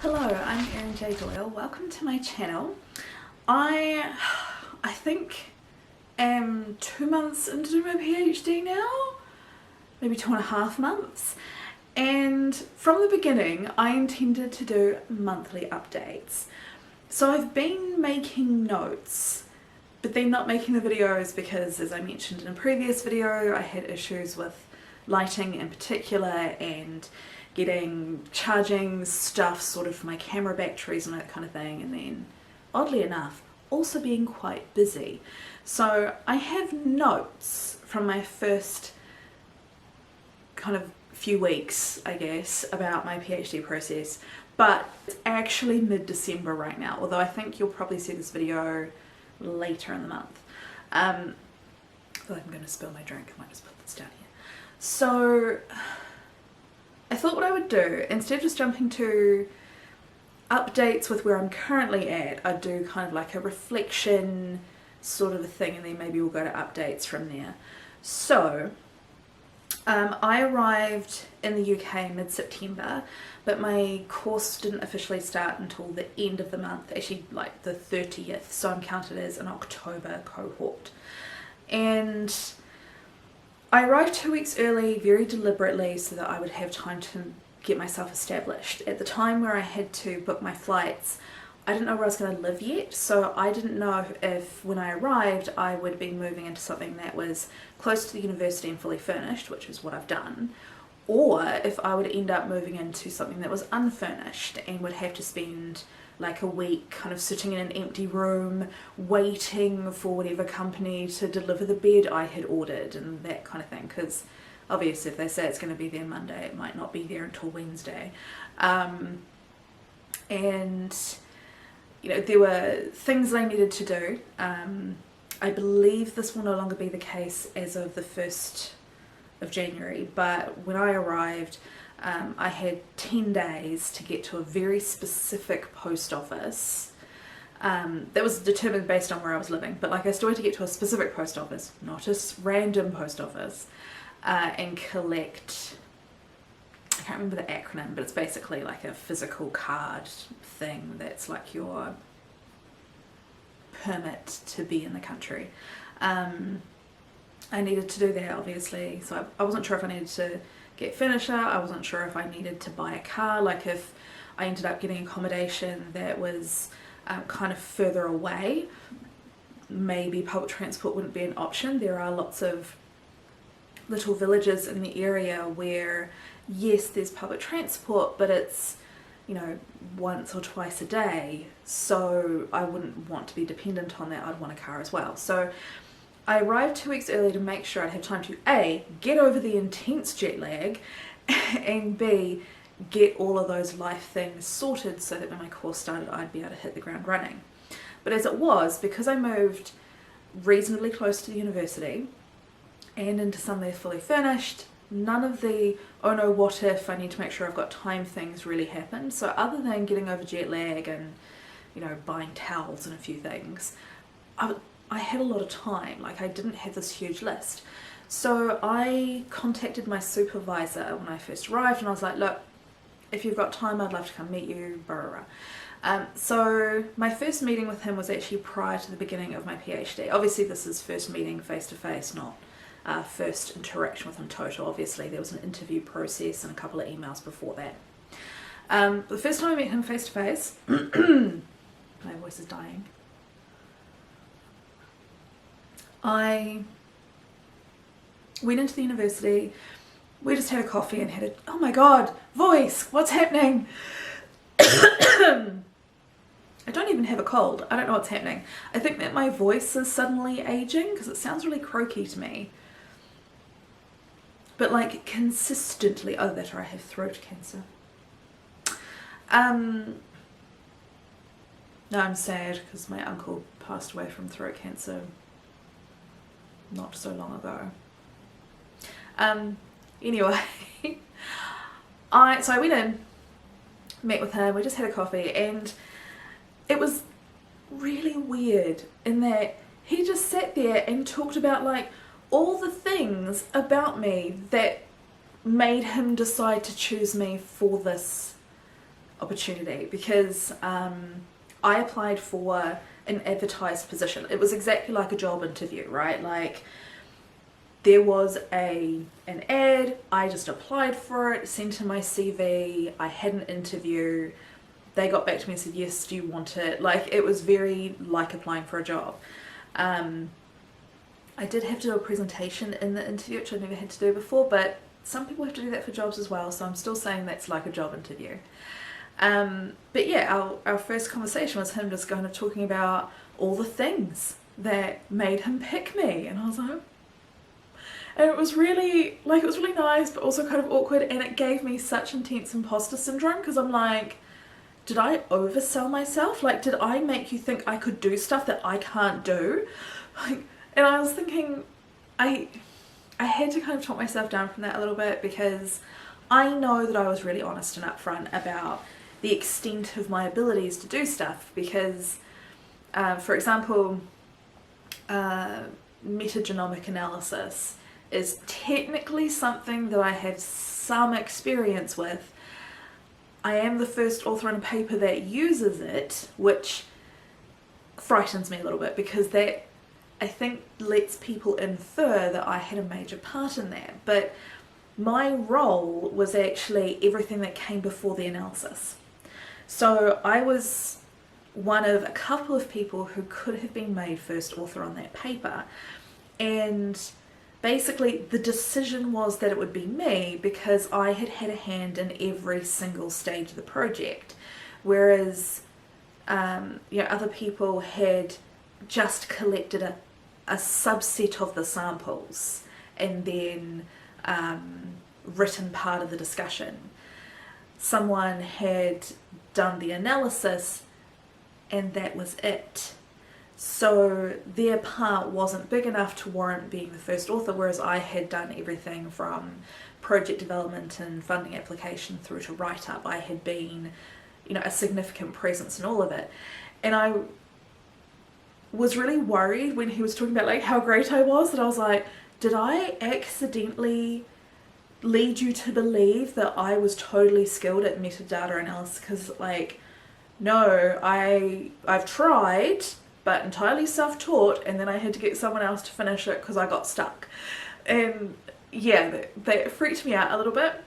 Hello, I'm Erin J. Doyle. Welcome to my channel. I think am 2 months into my PhD now, maybe 2.5 months. And from the beginning, I intended to do monthly updates. So I've been making notes, but then not making the videos because, as I mentioned in a previous video, I had issues with lighting in particular and charging stuff sort of for my camera batteries and that kind of thing, and then oddly enough also being quite busy. So I have notes from my first kind of few weeks, I guess, about my PhD process, but it's actually mid-December right now, although I think you'll probably see this video later in the month. I feel like I'm going to spill my drink. I might just put this down here. So I thought what I would do, instead of just jumping to updates with where I'm currently at, I'd do kind of like a reflection sort of a thing, and then maybe we'll go to updates from there. So I arrived in the UK mid-September, but my course didn't officially start until the end of the month, actually like the 30th, so I'm counted as an October cohort. And I arrived 2 weeks early very deliberately so that I would have time to get myself established. At the time where I had to book my flights, I didn't know where I was going to live yet, so I didn't know if when I arrived I would be moving into something that was close to the university and fully furnished, which is what I've done, or if I would end up moving into something that was unfurnished and would have to spend like a week kind of sitting in an empty room waiting for whatever company to deliver the bed I had ordered and that kind of thing, because obviously if they say it's going to be there Monday, it might not be there until Wednesday. And you know, there were things I needed to do. I believe this will no longer be the case as of the 1st of January, but when I arrived, I had 10 days to get to a very specific post office that was determined based on where I was living, but like I still had to get to a specific post office, not a random post office, and collect, I can't remember the acronym, but it's basically like a physical card thing that's like your permit to be in the country. I needed to do that obviously, so I wasn't sure if I needed to get furniture, I wasn't sure if I needed to buy a car, like if I ended up getting accommodation that was kind of further away, maybe public transport wouldn't be an option. There are lots of little villages in the area where yes, there's public transport, but it's, you know, once or twice a day, so I wouldn't want to be dependent on that. I'd want a car as well. So I arrived 2 weeks early to make sure I'd have time to A, get over the intense jet lag, and B, get all of those life things sorted so that when my course started I'd be able to hit the ground running. But as it was, because I moved reasonably close to the university and into somewhere fully furnished, none of the oh no what if I need to make sure I've got time things really happened. So other than getting over jet lag and, you know, buying towels and a few things, I had a lot of time. Like, I didn't have this huge list. So I contacted my supervisor when I first arrived and I was like, look, if you've got time I'd love to come meet you, blah, blah, blah. So my first meeting with him was actually prior to the beginning of my PhD. Obviously this is first meeting face to face, not first interaction with him total. Obviously there was an interview process and a couple of emails before that. The first time I met him face to face, my voice is dying, I went into the university, we just had a coffee and had a, oh my god, voice, what's happening? I don't even have a cold, I don't know what's happening. I think that my voice is suddenly aging because it sounds really croaky to me. But like consistently, oh that, or I have throat cancer. No, I'm sad because my uncle passed away from throat cancer not so long ago. Anyway, so I went in, met with him, we just had a coffee, and it was really weird in that he just sat there and talked about like all the things about me that made him decide to choose me for this opportunity because I applied for an advertised position. It was exactly like a job interview, right? Like there was an ad, I just applied for it, sent in my CV, I had an interview, they got back to me and said, yes, do you want it? Like it was very like applying for a job. I did have to do a presentation in the interview, which I never had to do before, but some people have to do that for jobs as well, so I'm still saying that's like a job interview. But yeah, our first conversation was him just kind of talking about all the things that made him pick me, and I was like, and it was really nice, but also kind of awkward, and it gave me such intense imposter syndrome because I'm like, did I oversell myself? Like, did I make you think I could do stuff that I can't do? Like, and I was thinking, I had to kind of talk myself down from that a little bit because I know that I was really honest and upfront about the extent of my abilities to do stuff because, for example, metagenomic analysis is technically something that I have some experience with. I am the first author on a paper that uses it, which frightens me a little bit because that, I think, lets people infer that I had a major part in that. But my role was actually everything that came before the analysis. So I was one of a couple of people who could have been made first author on that paper, and basically the decision was that it would be me because I had had a hand in every single stage of the project, whereas other people had just collected a subset of the samples and then written part of the discussion. Someone had done the analysis and that was it. So their part wasn't big enough to warrant being the first author, whereas I had done everything from project development and funding application through to write-up. I had been, a significant presence in all of it. And I was really worried when he was talking about like how great I was, that I was like, did I accidentally lead you to believe that I was totally skilled at metadata analysis? Because like, no, I've tried, but entirely self-taught, and then I had to get someone else to finish it because I got stuck. And yeah, that freaked me out a little bit.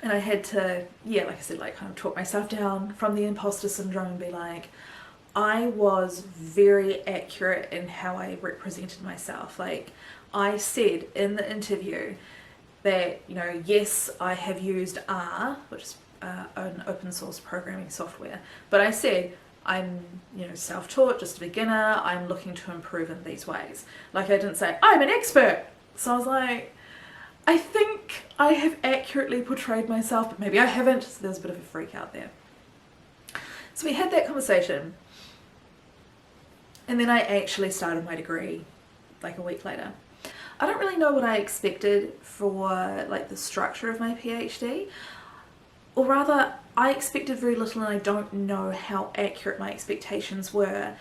And I had to, like I said, like kind of talk myself down from the imposter syndrome and be like, I was very accurate in how I represented myself. Like I said in the interview that, yes, I have used R, which is an open source programming software, but I said, I'm, self-taught, just a beginner, I'm looking to improve in these ways. Like I didn't say, I'm an expert. So I was like, I think I have accurately portrayed myself, but maybe I haven't, so there's a bit of a freak out there. So we had that conversation, and then I actually started my degree like a week later. I don't really know what I expected for like the structure of my PhD, or rather I expected very little, and I don't know how accurate my expectations were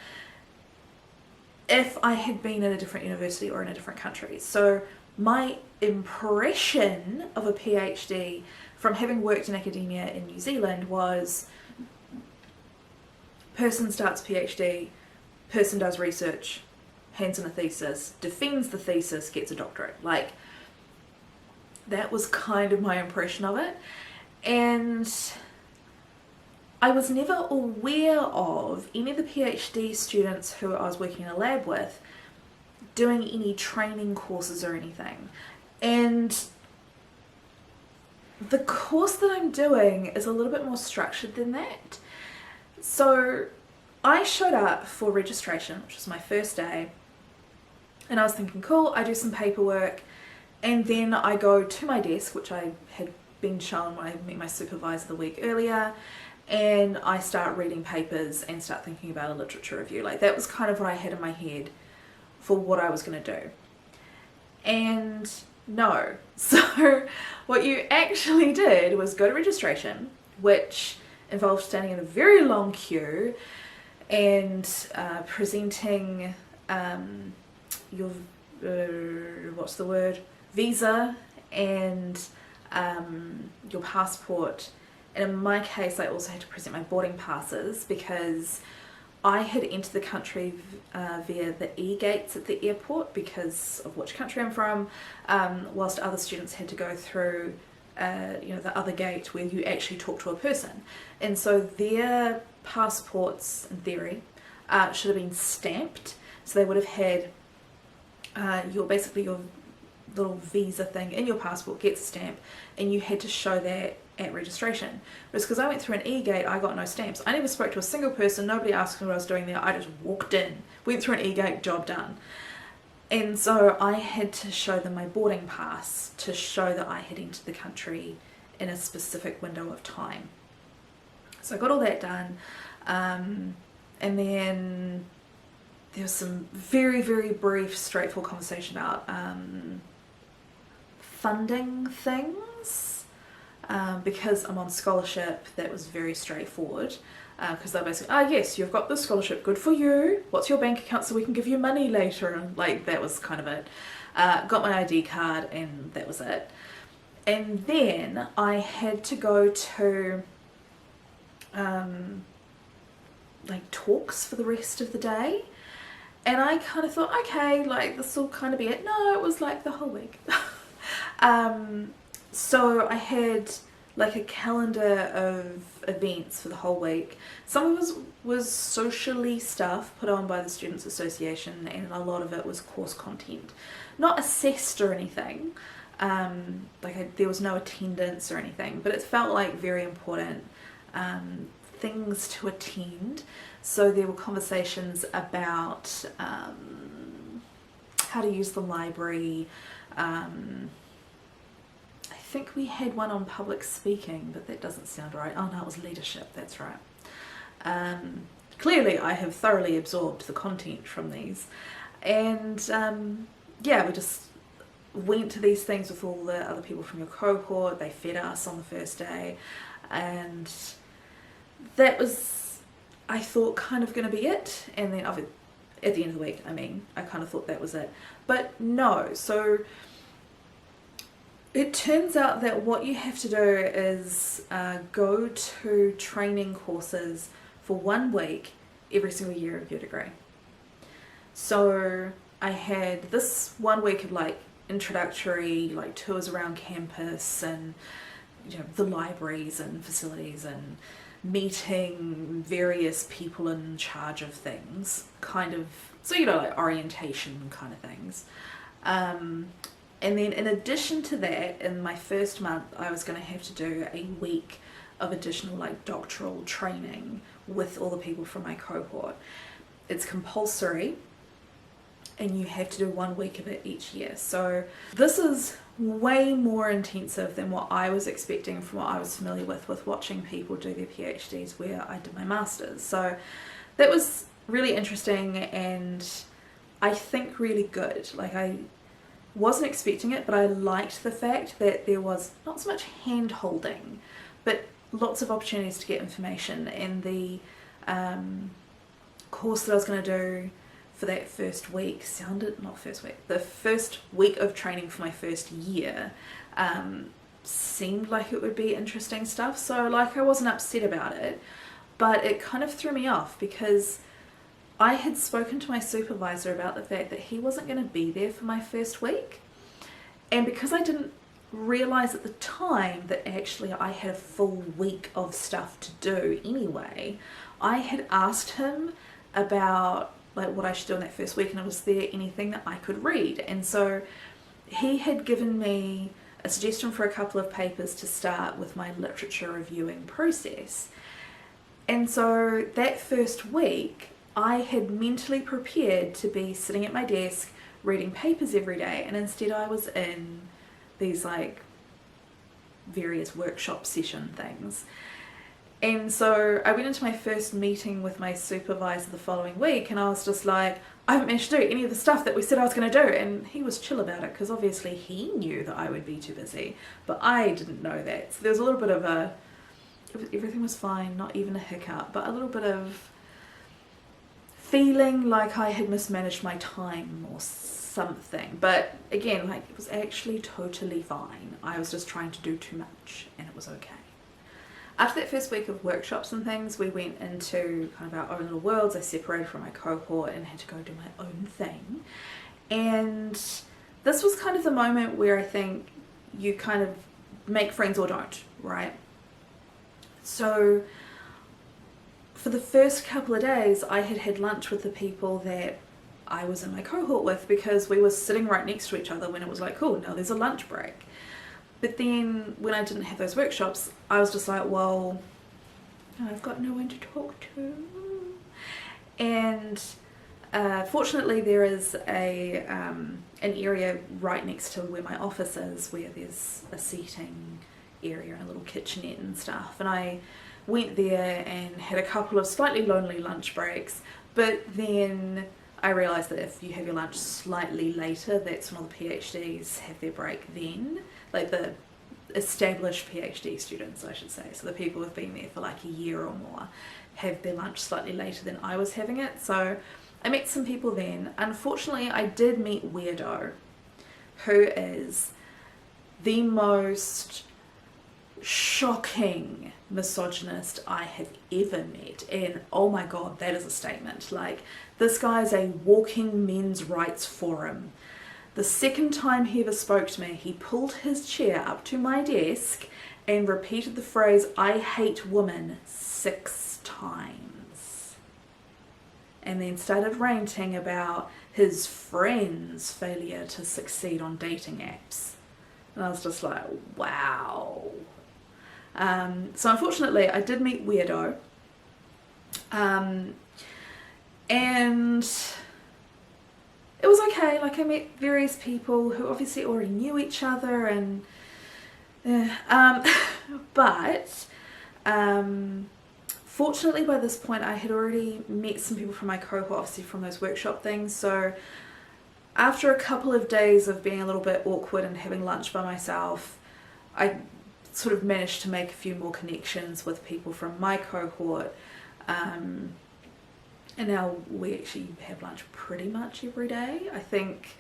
if I had been in a different university or in a different country. So my impression of a PhD from having worked in academia in New Zealand was person starts PhD, person does research, hands in a thesis, defends the thesis, gets a doctorate. Like that was kind of my impression of it. And I was never aware of any of the PhD students who I was working in a lab with doing any training courses or anything. And the course that I'm doing is a little bit more structured than that. So I showed up for registration, which was my first day, and I was thinking, cool, I do some paperwork, and then I go to my desk, which I had been shown when I met my supervisor the week earlier, and I start reading papers and start thinking about a literature review. Like that was kind of what I had in my head for what I was going to do. And no. So what you actually did was go to registration, which involved standing in a very long queue and presenting your visa and your passport And in my case, I also had to present my boarding passes because I had entered the country via the e-gates at the airport because of which country I'm from, whilst other students had to go through the other gate where you actually talk to a person. And so their passports, in theory, should have been stamped. So they would have had your little visa thing in your passport gets a stamp, and you had to show that at registration. Whereas because I went through an e-gate, I got no stamps. I never spoke to a single person, nobody asked me what I was doing there, I just walked in, went through an e-gate, job done. And so I had to show them my boarding pass to show that I had entered the country in a specific window of time. So I got all that done, and then there was some very, very brief, straightforward conversation about funding things. Because I'm on scholarship, that was very straightforward. Because they're basically, yes, you've got this scholarship, good for you. What's your bank account so we can give you money later? And like, that was kind of it. Got my ID card, and that was it. And then I had to go to like talks for the rest of the day. And I kind of thought, okay, like this will kind of be it. No, it was like the whole week. So I had like a calendar of events for the whole week. Some of it was socially stuff put on by the Students Association, and a lot of it was course content. Not assessed or anything, there was no attendance or anything, but it felt like very important things to attend. So there were conversations about how to use the library. I think we had one on public speaking, but that doesn't sound right. Oh no, it was leadership, that's right. Clearly I have thoroughly absorbed the content from these. And yeah, we just went to these things with all the other people from your cohort. They fed us on the first day. And that was, I thought, kind of going to be it. And then at the end of the week, I kind of thought that was it. But no, so it turns out that what you have to do is go to training courses for 1 week every single year of your degree. So I had this 1 week of like introductory like tours around campus and the libraries and facilities and meeting various people in charge of things, kind of, so like orientation kind of things. And then in addition to that, in my first month, I was going to have to do a week of additional like doctoral training with all the people from my cohort. It's compulsory, and you have to do 1 week of it each year. So this is way more intensive than what I was expecting from what I was familiar with watching people do their PhDs where I did my master's. So that was really interesting, and I think really good. Like, I wasn't expecting it, but I liked the fact that there was not so much hand holding, but lots of opportunities to get information. And the course that I was going to do for that first week the first week of training for my first year seemed like it would be interesting stuff. So like, I wasn't upset about it, but it kind of threw me off because I had spoken to my supervisor about the fact that he wasn't going to be there for my first week. And because I didn't realize at the time that actually I had a full week of stuff to do anyway, I had asked him about like what I should do in that first week, and was there anything that I could read. And so he had given me a suggestion for a couple of papers to start with my literature reviewing process. And so that first week I had mentally prepared to be sitting at my desk reading papers every day, and instead I was in these like various workshop session things. And so I went into my first meeting with my supervisor the following week, and I was just like, I haven't managed to do any of the stuff that we said I was going to do. And he was chill about it because obviously he knew that I would be too busy, but I didn't know that. So there was a little bit of everything was fine, not even a hiccup, but a little bit of feeling like I had mismanaged my time or something. But again, like, it was actually totally fine. I was just trying to do too much, and it was okay. after that first week of workshops and things, we went into kind of our own little worlds. I separated from my cohort and had to go do my own thing. And this was kind of the moment where I think you kind of make friends or don't, right? So for the first couple of days, I had had lunch with the people that I was in my cohort with, because we were sitting right next to each other when it was like, cool, now there's a lunch break. But then when I didn't have those workshops, I was just like, well, I've got no one to talk to. And fortunately there is an area right next to where my office is, where there's a seating area and a little kitchenette and stuff. And I went there and had a couple of slightly lonely lunch breaks, but then I realised that if you have your lunch slightly later, that's when all the PhDs have their break then. Like the established PhD students, I should say. So the people who've been there for like a year or more have their lunch slightly later than I was having it. So I met some people then. Unfortunately, I did meet Weirdo, who is the most shocking misogynist I have ever met. And oh my god, that is a statement. Like, this guy is a walking men's rights forum. The second time he ever spoke to me, he pulled his chair up to my desk and repeated the phrase, "I hate women," 6 times. And then started ranting about his friend's failure to succeed on dating apps. And I was just like, wow. So unfortunately, I did meet Weirdo. And it was okay. Like, I met various people who obviously already knew each other, and but fortunately by this point I had already met some people from my cohort, obviously from those workshop things. So after a couple of days of being a little bit awkward and having lunch by myself, I sort of managed to make a few more connections with people from my cohort. And now we actually have lunch pretty much every day. I think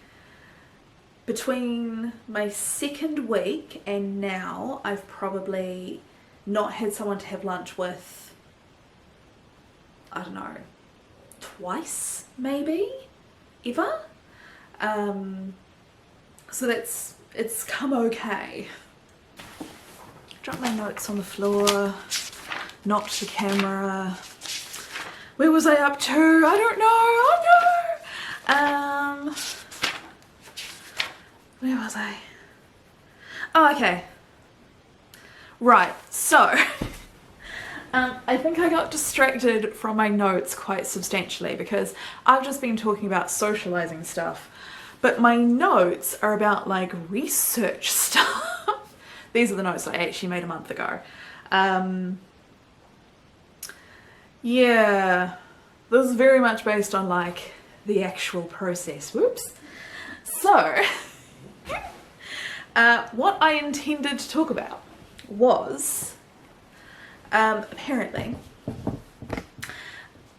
between my second week and now, I've probably not had someone to have lunch with, I don't know, twice maybe, ever. So it's come okay. Dropped my notes on the floor, knocked the camera. Where was I up to? I don't know. Oh no. Where was I? Oh, okay. Right, so I think I got distracted from my notes quite substantially, because I've just been talking about socializing stuff, but my notes are about like research stuff. These are the notes I actually made a month ago. Yeah, this is very much based on like the actual process. Whoops. So, what I intended to talk about was, apparently,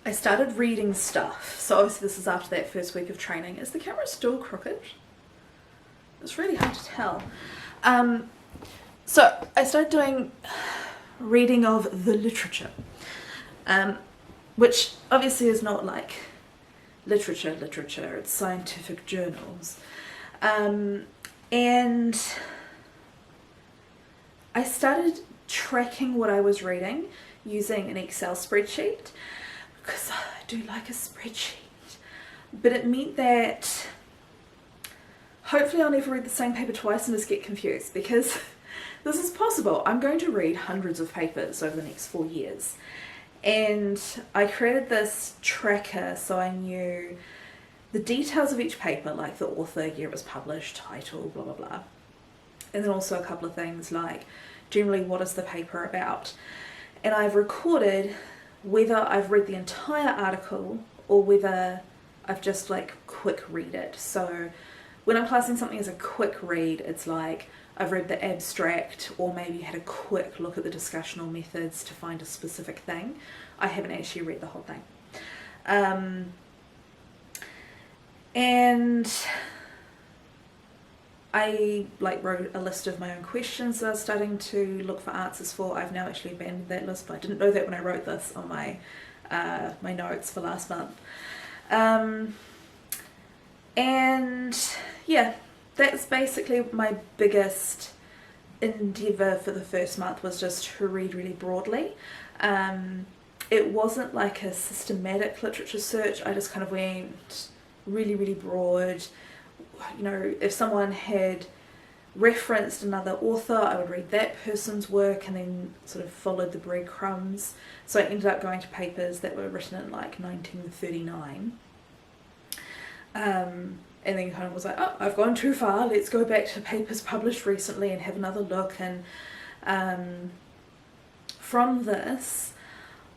I started reading stuff. So obviously this is after that first week of training. Is the camera still crooked? It's really hard to tell. So I started doing reading of the literature. Which obviously is not like literature, it's scientific journals. And I started tracking what I was reading using an Excel spreadsheet, because I do like a spreadsheet. But it meant that hopefully I'll never read the same paper twice and just get confused, because this is possible. I'm going to read hundreds of papers over the next 4 years. And I created this tracker so I knew the details of each paper, like the author, year it was published, title, blah blah blah. And then also a couple of things like generally what is the paper about. And I've recorded whether I've read the entire article or whether I've just like quick read it. So when I'm classing something as a quick read, it's like I've read the abstract, or maybe had a quick look at the discussional methods to find a specific thing. I haven't actually read the whole thing. And I like wrote a list of my own questions that I was starting to look for answers for. I've now actually abandoned that list, but I didn't know that when I wrote this on my my notes for last month. And yeah, that's basically my biggest endeavour for the first month, was just to read really broadly. It wasn't like a systematic literature search. I just kind of went really, really broad. You know, if someone had referenced another author, I would read that person's work and then sort of followed the breadcrumbs. So I ended up going to papers that were written in like 1939. And then kind of was like, oh, I've gone too far, let's go back to papers published recently and have another look. And from this,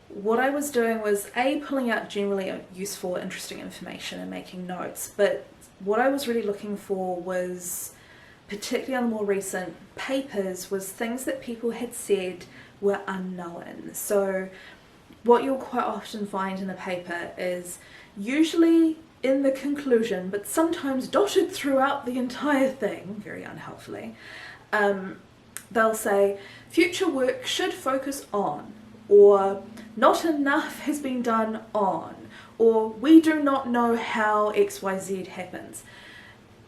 what I was doing was pulling out generally useful, interesting information and making notes, but what I was really looking for was, particularly on the more recent papers, was things that people had said were unknown. So what you'll quite often find in a paper is usually in the conclusion, but sometimes dotted throughout the entire thing, very unhelpfully, they'll say future work should focus on, or not enough has been done on, or we do not know how XYZ happens.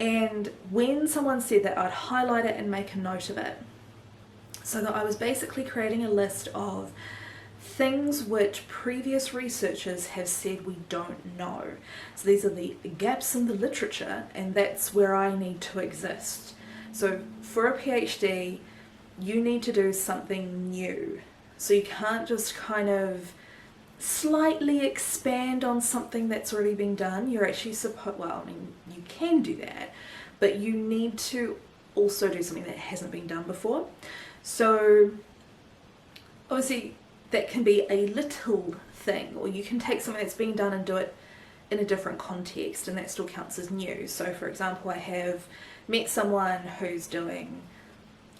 And when someone said that, I'd highlight it and make a note of it, so that I was basically creating a list of things which previous researchers have said we don't know. So these are the gaps in the literature, and that's where I need to exist. So for a PhD, you need to do something new. So you can't just kind of slightly expand on something that's already been done. You're actually well, I mean, you can do that, but you need to also do something that hasn't been done before. So obviously that can be a little thing, or you can take something that's been done and do it in a different context, and that still counts as new. So for example, I have met someone who's doing,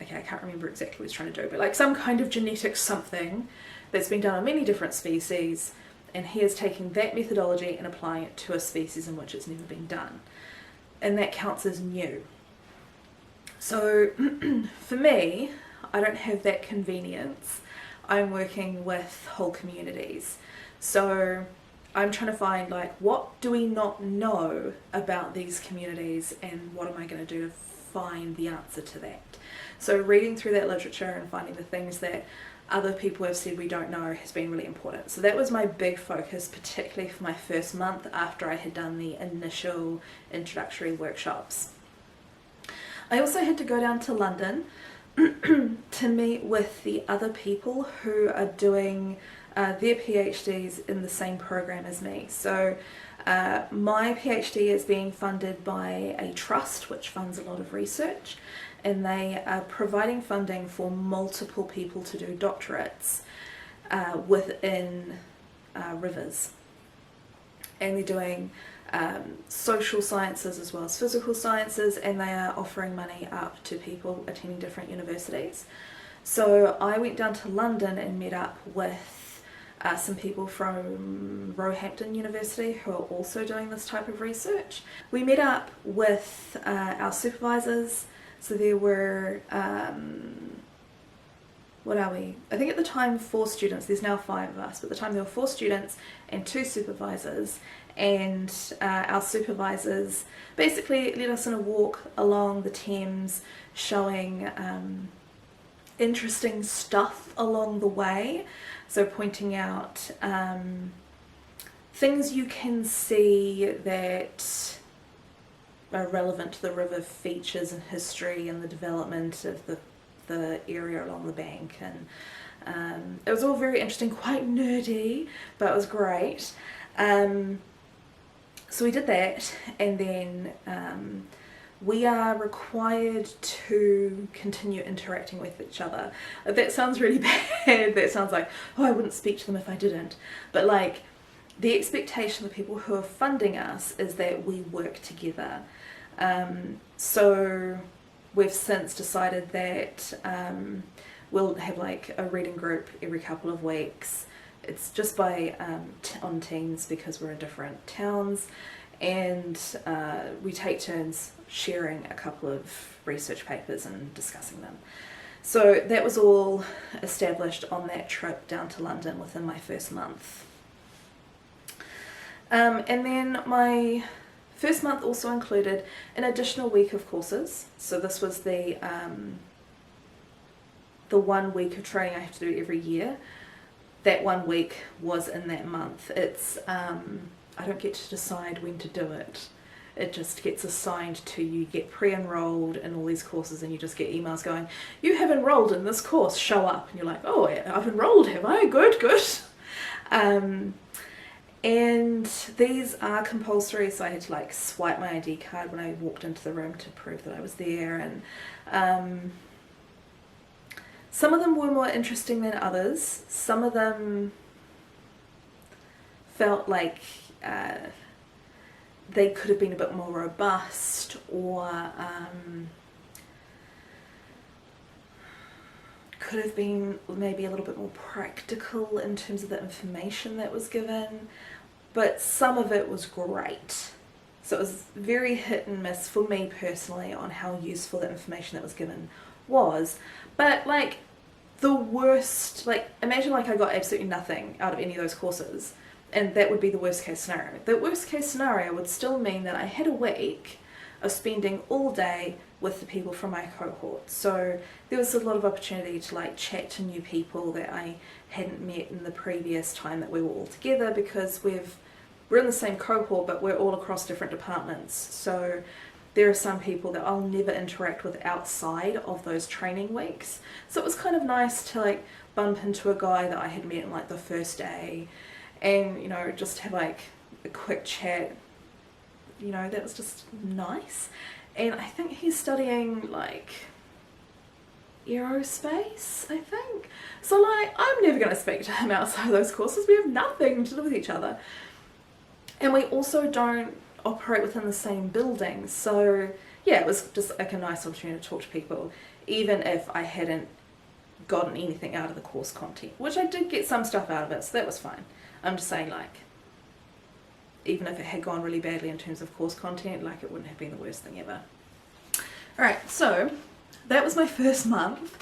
okay, I can't remember exactly what he's trying to do, but like some kind of genetic something that's been done on many different species, and he is taking that methodology and applying it to a species in which it's never been done, and that counts as new. So for me, I don't have that convenience. I'm working with whole communities, so I'm trying to find like, what do we not know about these communities, and what am I going to do to find the answer to that? So reading through that literature and finding the things that other people have said we don't know has been really important. So that was my big focus, particularly for my first month after I had done the initial introductory workshops. I also had to go down to London to meet with the other people who are doing their PhDs in the same program as me. So my PhD is being funded by a trust which funds a lot of research, and they are providing funding for multiple people to do doctorates within rivers. And they're doing social sciences as well as physical sciences, and they are offering money up to people attending different universities. So I went down to London and met up with some people from Roehampton University who are also doing this type of research. We met up with our supervisors. So there were, what are we? I think at the time 4 students, there's now 5 of us, but at the time there were 4 students and 2 supervisors, and our supervisors basically led us on a walk along the Thames, showing interesting stuff along the way. So pointing out things you can see that are relevant to the river features and history and the development of the area along the bank, and it was all very interesting, quite nerdy, but it was great. So we did that, and then we are required to continue interacting with each other. That sounds really bad. That sounds like, oh, I wouldn't speak to them if I didn't. But like, the expectation of the people who are funding us is that we work together. So we've since decided that we'll have like a reading group every couple of weeks. It's just by on Teams because we're in different towns, and we take turns sharing a couple of research papers and discussing them. So that was all established on that trip down to London within my first month. And then my first month also included an additional week of courses. So this was the 1 week of training I have to do every year. That 1 week was in that month. It's I don't get to decide when to do it. It just gets assigned to you. You get pre-enrolled in all these courses and you just get emails going, you have enrolled in this course, show up. And you're like, oh, I've enrolled, have I? Good, good. And these are compulsory, so I had to like swipe my ID card when I walked into the room to prove that I was there. And some of them were more interesting than others. Some of them felt like they could have been a bit more robust, or could have been maybe a little bit more practical in terms of the information that was given, but some of it was great. So it was very hit and miss for me personally on how useful the information that was given was. But like the worst, like imagine like I got absolutely nothing out of any of those courses, and that would be the worst case scenario. The worst case scenario would still mean that I had a week of spending all day with the people from my cohort. So there was a lot of opportunity to like chat to new people that I hadn't met in the previous time that we were all together, because we're in the same cohort but we're all across different departments. So there are some people that I'll never interact with outside of those training weeks. So it was kind of nice to like bump into a guy that I had met on like the first day, and you know, just have like a quick chat. You know, that was just nice. And I think he's studying like aerospace, I think. So like I'm never going to speak to him outside of those courses. We have nothing to do with each other. And we also don't operate within the same building. So yeah, it was just like a nice opportunity to talk to people, even if I hadn't gotten anything out of the course content, which I did get some stuff out of it, so that was fine. I'm just saying, like, even if it had gone really badly in terms of course content, like it wouldn't have been the worst thing ever. Alright, so that was my first month.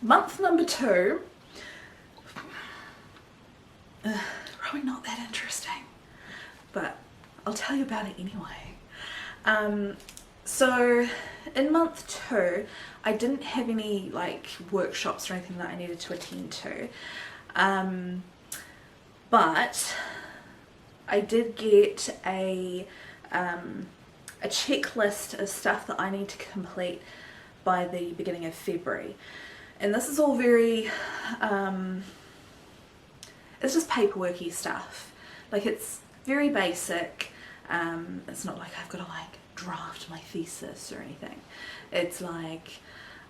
Month number 2, probably not that interesting, but I'll tell you about it anyway. So in month 2, I didn't have any like workshops or anything that I needed to attend to, but I did get a checklist of stuff that I need to complete by the beginning of February. And this is all very, it's just paperworky stuff. Like it's very basic. It's not like I've got to like draft my thesis or anything. It's like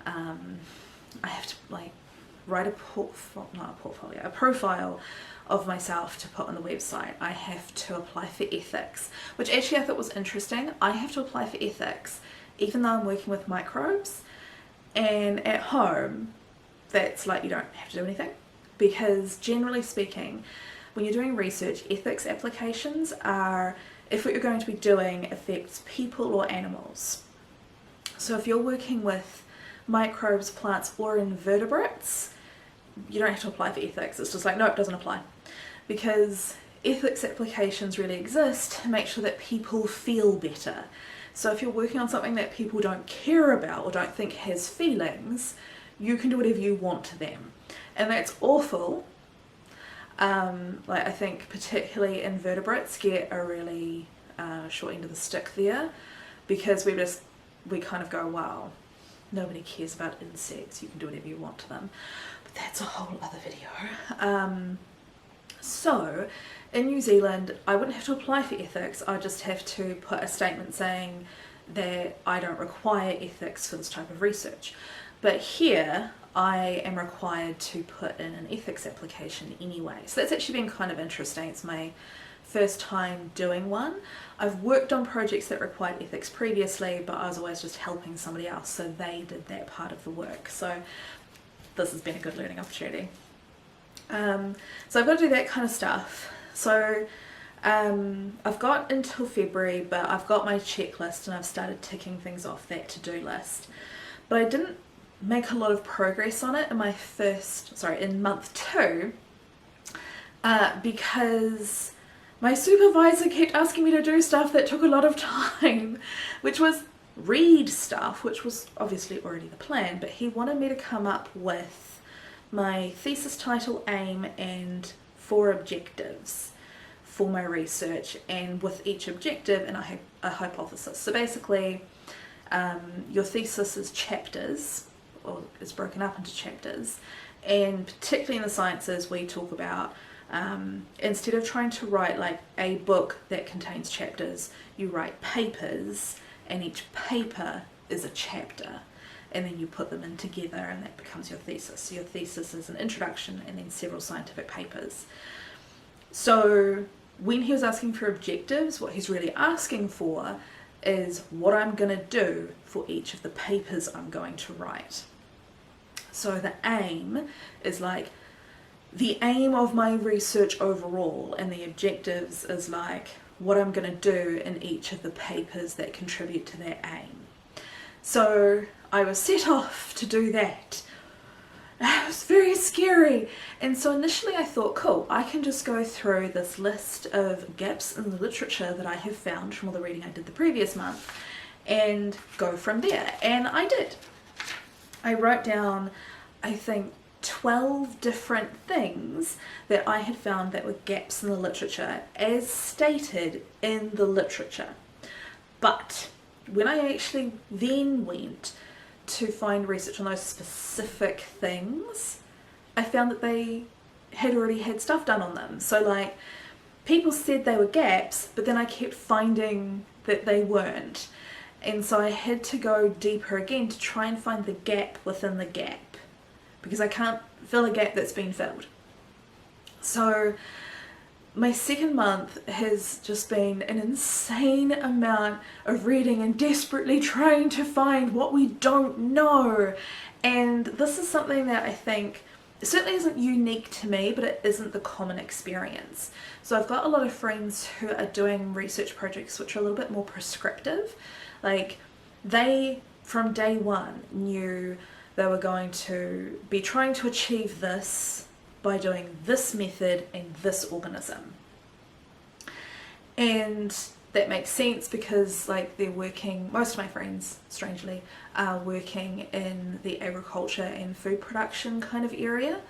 I have to like write a profile of myself to put on the website. I have to apply for ethics, which actually I thought was interesting. I have to apply for ethics even though I'm working with microbes, and at home that's like you don't have to do anything, because generally speaking when you're doing research, ethics applications are if what you're going to be doing affects people or animals. So if you're working with microbes, plants or invertebrates, you don't have to apply for ethics. It's just like, no, it doesn't apply. Because ethics applications really exist to make sure that people feel better. So if you're working on something that people don't care about or don't think has feelings, you can do whatever you want to them. And that's awful. Like I think particularly invertebrates get a really short end of the stick there, because we kind of go, wow, nobody cares about insects, you can do whatever you want to them. But that's a whole other video. So in New Zealand I wouldn't have to apply for ethics, I just have to put a statement saying that I don't require ethics for this type of research. But here I am required to put in an ethics application anyway. So that's actually been kind of interesting. It's my first time doing one. I've worked on projects that required ethics previously, but I was always just helping somebody else, so they did that part of the work. So this has been a good learning opportunity. So I've got to do that kind of stuff. So I've got until February, but I've got my checklist and I've started ticking things off that to-do list. But I didn't make a lot of progress on it in month 2, because my supervisor kept asking me to do stuff that took a lot of time, which was read stuff, which was obviously already the plan, but he wanted me to come up with my thesis title, aim, and 4 objectives for my research, and with each objective and a hypothesis. So basically, your thesis is chapters, or is broken up into chapters, and particularly in the sciences we talk about, instead of trying to write like a book that contains chapters, you write papers, and each paper is a chapter, and then you put them in together and that becomes your thesis. So your thesis is an introduction and then several scientific papers. So when he was asking for objectives, what he's really asking for is what I'm going to do for each of the papers I'm going to write. So the aim is like the aim of my research overall, and the objectives is like what I'm going to do in each of the papers that contribute to that aim. So I was set off to do that. It was very scary. And so initially I thought, cool, I can just go through this list of gaps in the literature that I have found from all the reading I did the previous month and go from there. And I did. I wrote down, I think, 12 different things that I had found that were gaps in the literature as stated in the literature. But when I actually then went to find research on those specific things, I found that they had already had stuff done on them. So like, people said they were gaps, but then I kept finding that they weren't. And so I had to go deeper again to try and find the gap within the gap, because I can't fill a gap that's been filled. So my second month has just been an insane amount of reading and desperately trying to find what we don't know. And this is something that I think certainly isn't unique to me, but it isn't the common experience. So I've got a lot of friends who are doing research projects which are a little bit more prescriptive. Like, they from day one knew they were going to be trying to achieve this by doing this method and this organism. And that makes sense because like they're working, most of my friends, strangely, are working in the agriculture and food production kind of area.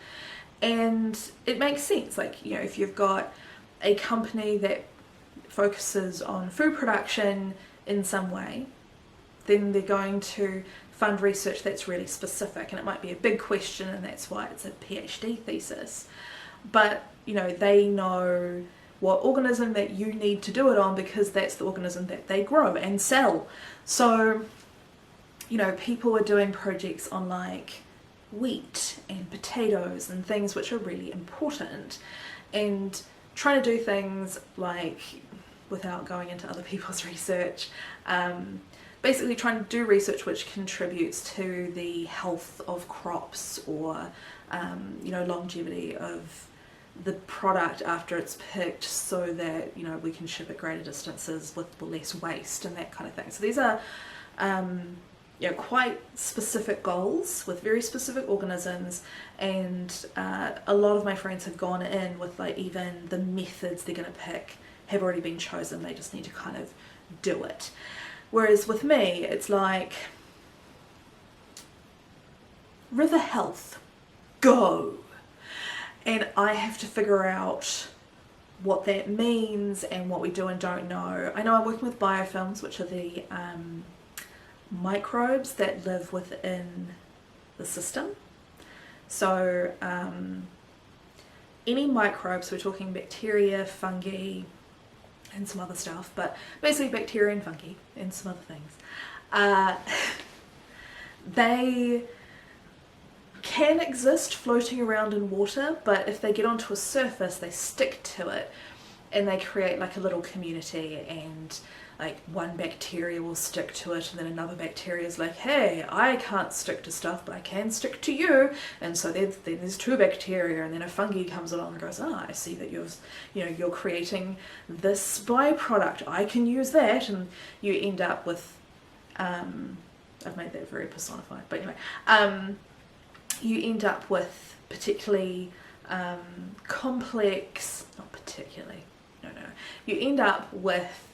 And it makes sense, like, you know, if you've got a company that focuses on food production in some way, then they're going to fund research that's really specific, and it might be a big question, and that's why it's a PhD thesis. But, you know, they know what organism that you need to do it on because that's the organism that they grow and sell. So, you know, people are doing projects on like wheat and potatoes and things which are really important, and trying to do things like, without going into other people's research, basically trying to do research which contributes to the health of crops, or you know, longevity of the product after it's picked, so that, you know, we can ship at greater distances with less waste and that kind of thing. So these are you know, quite specific goals with very specific organisms, and a lot of my friends have gone in with like even the methods they're going to pick have already been chosen, they just need to kind of do it. Whereas with me, it's like, river health, go! And I have to figure out what that means and what we do and don't know. I know I'm working with biofilms, which are the microbes that live within the system. So any microbes, we're talking bacteria, fungi, and some other stuff, but basically bacteria and fungi and some other things. They can exist floating around in water, but if they get onto a surface, they stick to it and they create like a little community, and like one bacteria will stick to it, and then another bacteria is like, hey, I can't stick to stuff, but I can stick to you. And so then there's two bacteria, and then a fungi comes along and goes, I see that you're creating this byproduct. I can use that, and you end up with, I've made that very personified, but anyway, you end up with particularly complex, not particularly, no, you end up with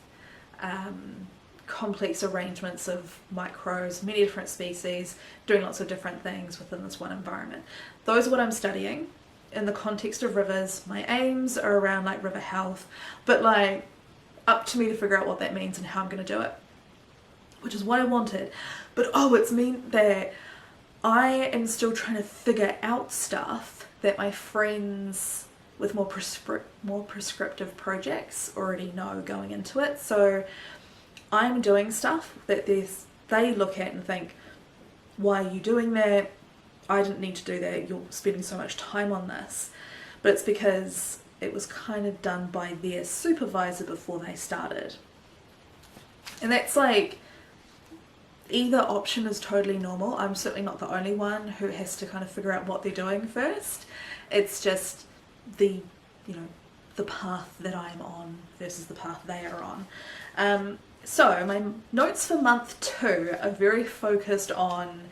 complex arrangements of microbes, many different species, doing lots of different things within this one environment. Those are what I'm studying in the context of rivers. My aims are around like river health, but like up to me to figure out what that means and how I'm going to do it, which is what I wanted. But it's meant that I am still trying to figure out stuff that my friends with more prescriptive projects already know going into it. So I'm doing stuff that they look at and think, why are you doing that? I didn't need to do that. You're spending so much time on this. But it's because it was kind of done by their supervisor before they started. And that's like, either option is totally normal. I'm certainly not the only one who has to kind of figure out what they're doing first. It's just the path that I'm on versus the path they are on. So my notes for month 2 are very focused on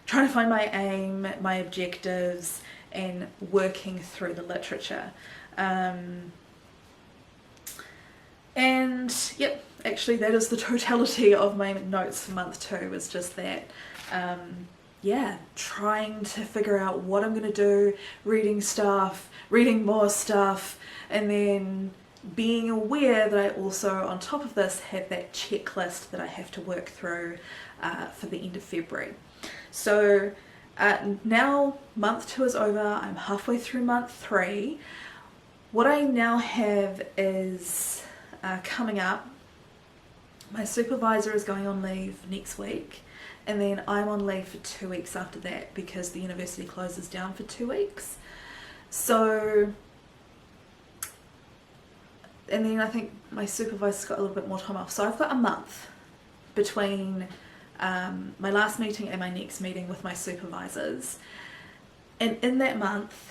trying to find my aim, my objectives, and working through the literature. And yep, actually that is the totality of my notes for month 2, is just that. Trying to figure out what I'm going to do, reading more stuff, and then being aware that I also, on top of this, have that checklist that I have to work through for the end of February. So now month 2 is over, I'm halfway through month 3. What I now have is coming up, my supervisor is going on leave next week, and then I'm on leave for 2 weeks after that because the university closes down for 2 weeks. So, and then I think my supervisor's got a little bit more time off. So I've got a month between my last meeting and my next meeting with my supervisors. And in that month,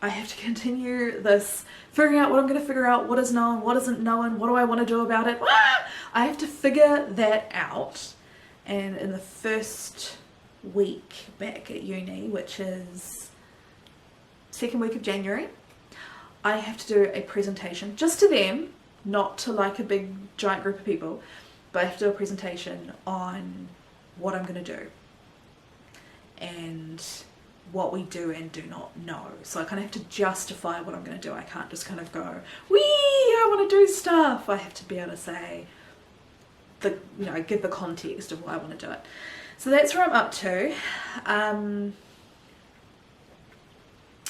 I have to continue this figuring out what I'm going to figure out, what is known, what isn't known, what do I want to do about it. I have to figure that out. And in the first week back at uni, which is second week of January, I have to do a presentation just to them, not to like a big giant group of people, but I have to do a presentation on what I'm going to do and what we do and do not know. So I kind of have to justify what I'm going to do. I can't just kind of go, I want to do stuff. I have to be able to say, give the context of why I want to do it. So that's where I'm up to.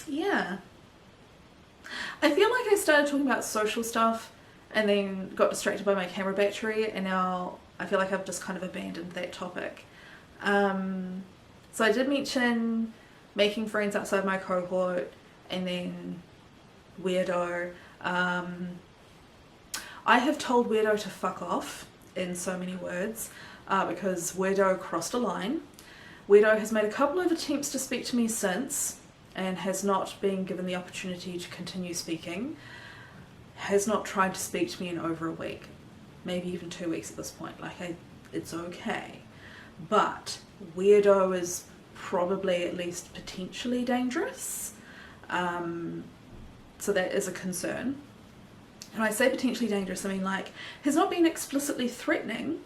Yeah. I feel like I started talking about social stuff and then got distracted by my camera battery, and now I feel like I've just kind of abandoned that topic. So I did mention making friends outside my cohort, and then Weirdo. I have told Weirdo to fuck off in so many words because Weirdo crossed a line. Weirdo has made a couple of attempts to speak to me since and has not been given the opportunity to continue speaking. Has not tried to speak to me in over a week, maybe even 2 weeks at this point. It's okay. But Weirdo is probably at least potentially dangerous. So that is a concern. And I say potentially dangerous, I mean has not been explicitly threatening,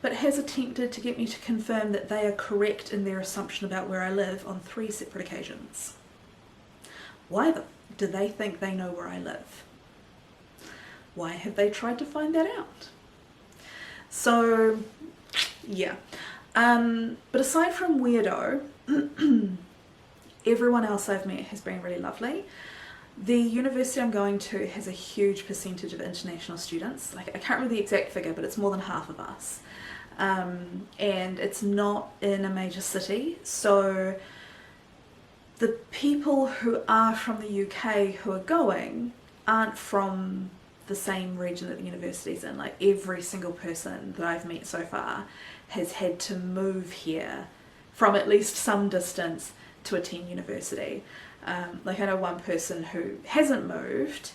but has attempted to get me to confirm that they are correct in their assumption about where I live on 3 separate occasions. Why do they think they know where I live? Why have they tried to find that out? So, yeah. But aside from Weirdo, everyone else I've met has been really lovely. The university I'm going to has a huge percentage of international students. I can't remember the exact figure, but it's more than half of us. And it's not in a major city, so the people who are from the UK who are going aren't from the same region that the university's in. Like every single person that I've met so far has had to move here from at least some distance to attend university. Like I know one person who hasn't moved,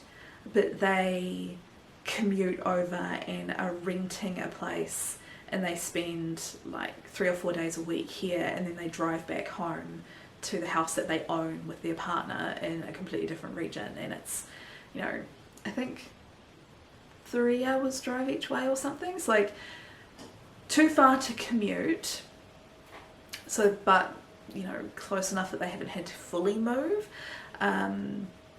but they commute over and are renting a place, and they spend like 3 or 4 days a week here, and then they drive back home to the house that they own with their partner in a completely different region. And it's, you know, I think 3 hours drive each way or something. It's like too far to commute, so but you know, close enough that they haven't had to fully move.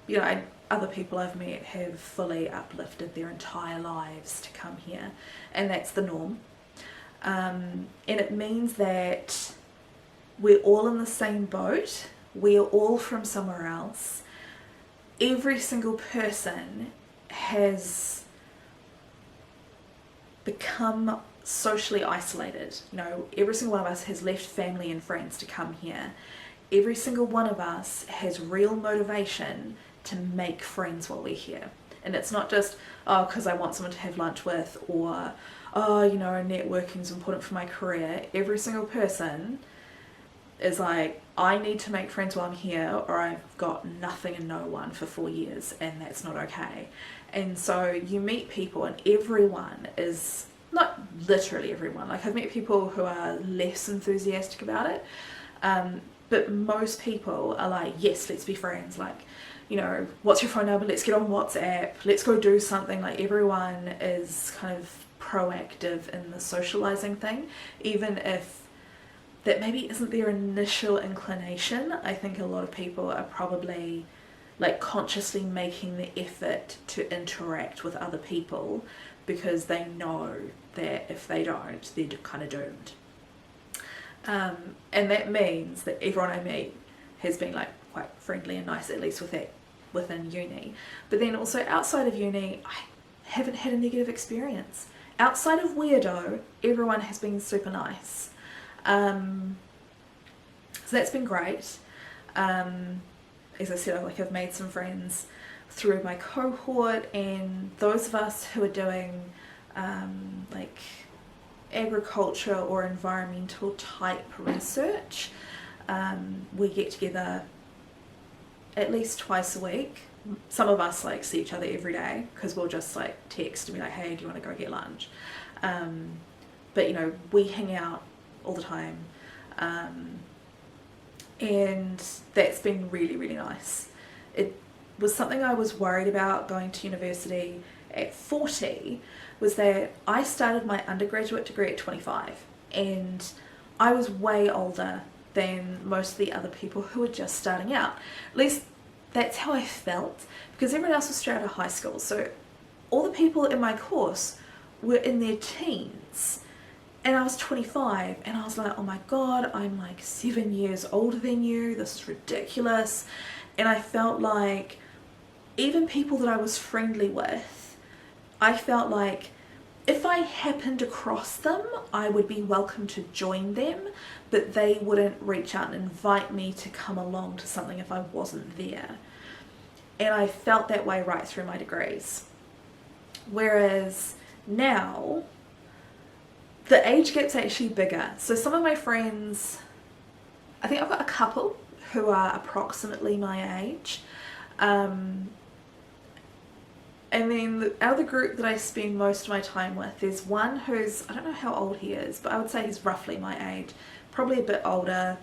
You know, other people I've met have fully uplifted their entire lives to come here, and that's the norm. And it means that we're all in the same boat. We are all from somewhere else. Every single person has become socially isolated. You know, every single one of us has left family and friends to come here. Every single one of us has real motivation to make friends while we're here. And it's not just, oh, because I want someone to have lunch with, or, oh, you know, networking is important for my career. Every single person is like, I need to make friends while I'm here, or I've got nothing and no one for 4 years, and that's not okay. And so you meet people, and everyone is, not literally everyone, like I've met people who are less enthusiastic about it, but most people are like, yes, let's be friends. Like, you know, what's your phone number? Let's get on WhatsApp. Let's go do something. Like everyone is kind of proactive in the socializing thing, even if that maybe isn't their initial inclination. I think a lot of people are probably like consciously making the effort to interact with other people because they know that if they don't, they're kind of doomed. And that means that everyone I meet has been like quite friendly and nice, at least within uni. But then also outside of uni, I haven't had a negative experience. Outside of weirdo, everyone has been super nice. So that's been great. As I said, I've made some friends through my cohort, and those of us who are doing like agriculture or environmental type research, we get together at least twice a week. Some of us like see each other every day because we'll just like text and be like, hey, do you want to go get lunch? But you know, we hang out all the time, and that's been really, really nice. It was something I was worried about going to university at 40, was that I started my undergraduate degree at 25, and I was way older than most of the other people who were just starting out. At least that's how I felt, because everyone else was straight out of high school. So all the people in my course were in their teens, and I was 25, and I was like, oh my god, I'm like 7 years older than you, this is ridiculous. And I felt like even people that I was friendly with, I felt like if I happened across them, I would be welcome to join them, but they wouldn't reach out and invite me to come along to something if I wasn't there. And I felt that way right through my degrees. Whereas now, the age gap's actually bigger. So some of my friends, I think I've got a couple who are approximately my age. And then out of the group that I spend most of my time with, there's one who's, I don't know how old he is, but I would say he's roughly my age. Probably a bit older,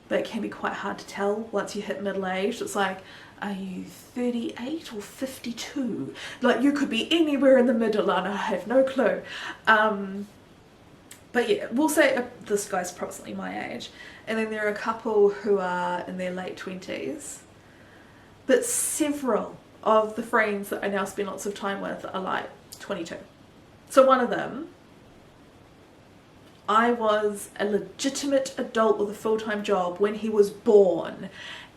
but it can be quite hard to tell once you hit middle age. It's like, are you 38 or 52? Like, you could be anywhere in the middle and I have no clue. But yeah, we'll say this guy's approximately my age. And then there are a couple who are in their late 20s. But several of the friends that I now spend lots of time with are like 22. So one of them, I was a legitimate adult with a full-time job when he was born,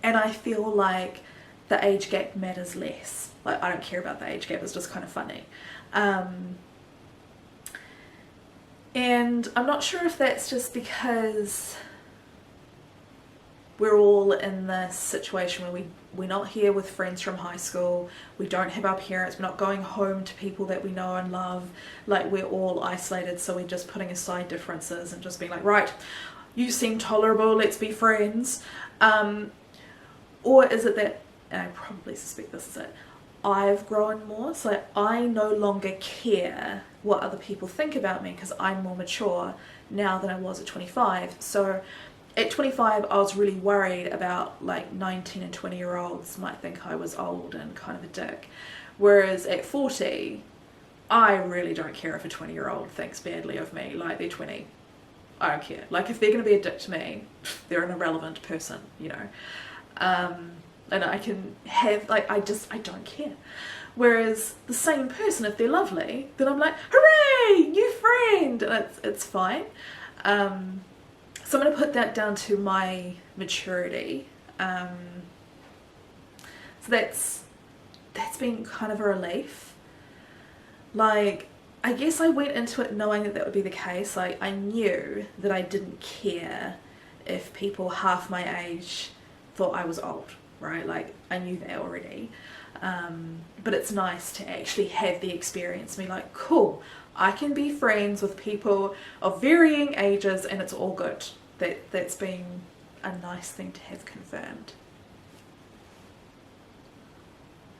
and I feel like the age gap matters less. Like, I don't care about the age gap, it's just kind of funny. And I'm not sure if that's just because we're all in this situation where we're not here with friends from high school, we don't have our parents, we're not going home to people that we know and love, like we're all isolated, so we're just putting aside differences and just being like, right, you seem tolerable, let's be friends. Or is it that, and I probably suspect this is it, I've grown more, so I no longer care what other people think about me because I'm more mature now than I was at 25. So at 25 I was really worried about like 19 and 20 year olds might think I was old and kind of a dick, whereas at 40 I really don't care if a 20-year-old thinks badly of me. Like, they're 20, I don't care. Like, if they're going to be a dick to me, they're an irrelevant person, you know. And I can have, like, I don't care. Whereas the same person, if they're lovely, then I'm like, hooray, new friend, and it's fine. So I'm going to put that down to my maturity. So that's been kind of a relief. Like, I guess I went into it knowing that would be the case. Like, I knew that I didn't care if people half my age thought I was old, right? Like, I knew that already. But it's nice to actually have the experience, be like, cool, I can be friends with people of varying ages and it's all good. That's been a nice thing to have confirmed.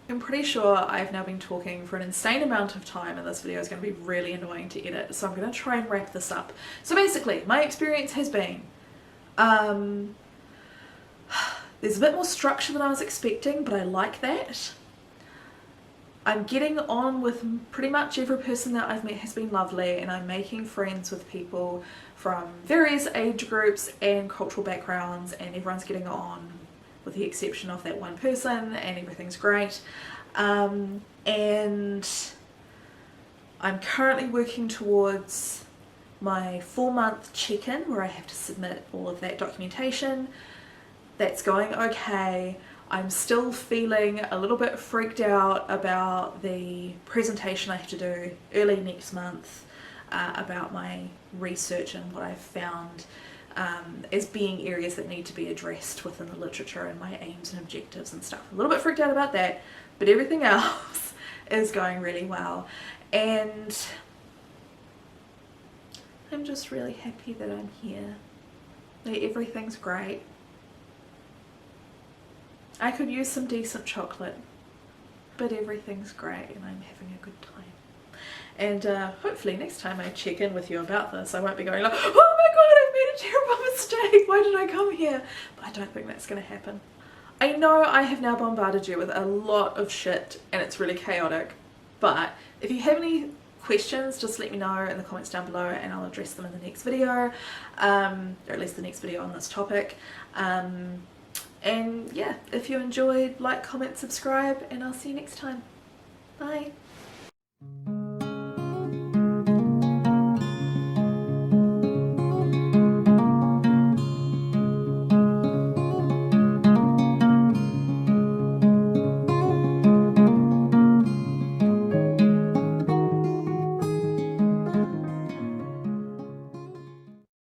I'm pretty sure I've now been talking for an insane amount of time and this video is going to be really annoying to edit, so I'm going to try and wrap this up. So basically, my experience has been, there's a bit more structure than I was expecting, but I like that. I'm getting on with pretty much every person that I've met has been lovely, and I'm making friends with people from various age groups and cultural backgrounds, and everyone's getting on with the exception of that one person, and everything's great. And I'm currently working towards my 4-month check-in where I have to submit all of that documentation. That's going okay. I'm still feeling a little bit freaked out about the presentation I have to do early next month about my research and what I've found as being areas that need to be addressed within the literature and my aims and objectives and stuff. A little bit freaked out about that, but everything else is going really well. And I'm just really happy that I'm here. Like, everything's great. I could use some decent chocolate, but everything's great and I'm having a good time. And hopefully next time I check in with you about this, I won't be going like, oh my god, I've made a terrible mistake, why did I come here? But I don't think that's going to happen. I know I have now bombarded you with a lot of shit and it's really chaotic, but if you have any questions, just let me know in the comments down below and I'll address them in the next video, or at least the next video on this topic. And yeah, if you enjoyed, like, comment, subscribe, and I'll see you next time. Bye.